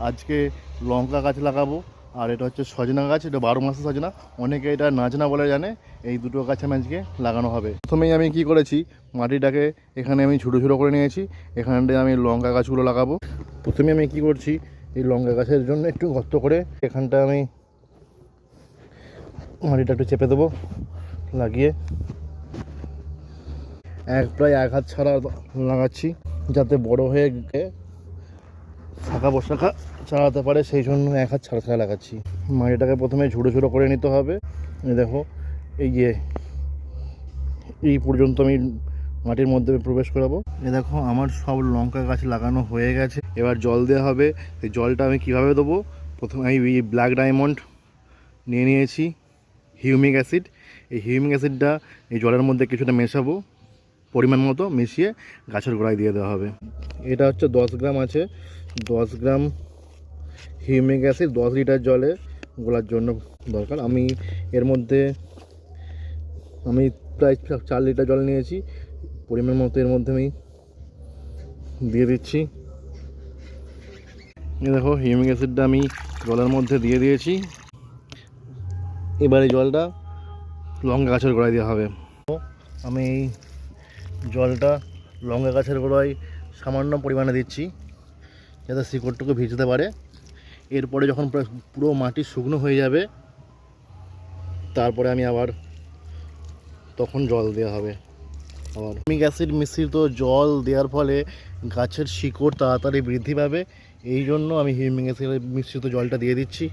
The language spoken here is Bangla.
আজকে লঙ্কা গাছ লাগাবো, আর এটা হচ্ছে সজনা গাছ। এটা 12 মাসের সজনা, অনেকে এটা নাচনা বলে জানে। এই দুটো গাছ আমি আজকে লাগানো হবে। প্রথমেই আমি কি করেছি, মাটিটাকে এখানে আমি ছোটো ছোটো করে নিয়েছি। এখানটায় আমি লঙ্কা গাছগুলো লাগাবো। প্রথমে আমি কি করছি, এই লঙ্কা গাছের জন্য একটু গর্ত করে এখানটা আমি মাটিটা একটু চেপে দেবো, লাগিয়ে প্রায় 1 হাত ছাড়া লাগাচ্ছি, যাতে বড় হয়ে শাখা পোশাখা চালাতে পারে, সেই জন্য 1 হাত ছাড়া ছাড়া লাগাচ্ছি। মাটিটাকে প্রথমে ঝুড়ো ঝুড়ো করে নিতে হবে। দেখো এই পর্যন্ত আমি মাটির মধ্যে প্রবেশ করাবো। দেখো আমার সব লঙ্কা গাছ লাগানো হয়ে গেছে। এবার জল দেওয়া হবে। এই জলটা আমি কিভাবে দেবো, প্রথমে আমি ব্ল্যাক ডায়মন্ড নিয়ে নিয়েছি, হিউমিক অ্যাসিড। এই হিউমিক অ্যাসিডটা এই জলের মধ্যে কিছুটা মেশাবো, পরিমাণ মতো মিশিয়ে গাছের গোড়ায় দিয়ে দেওয়া হবে। এটা হচ্ছে 10 গ্রাম আছে। 10 গ্রাম হিউমিক অ্যাসিড 10 লিটার জলে গোলার জন্য দরকার। আমি এর মধ্যে প্রায় 4 লিটার জল নিয়েছি, পরিমাণ মতো এর মধ্যে আমি দিয়ে দিচ্ছি। দেখো হিউমিক অ্যাসিডটা আমি জলের মধ্যে দিয়ে দিয়েছি। এবার এই জলটা লঙ্কা গাছের গোড়ায় দেওয়া হবে। আমি এই জলটা লঙ্কা গাছের গোড়ায় সামান্য পরিমাণে দিচ্ছি, যাতে শিকড়টুকু ভিজতে পারে। এরপরে যখন পুরো মাটি শুকনো হয়ে যাবে, তারপরে আমি আবার তখন জল দেওয়া হবে। আবার হিউমিক অ্যাসিড মিশ্রিত জল দেওয়ার ফলে গাছের শিকড় তাড়াতাড়ি বৃদ্ধি পাবে, এই জন্য আমি হিউমিক অ্যাসিড মিশ্রিত জলটা দিয়ে দিচ্ছি।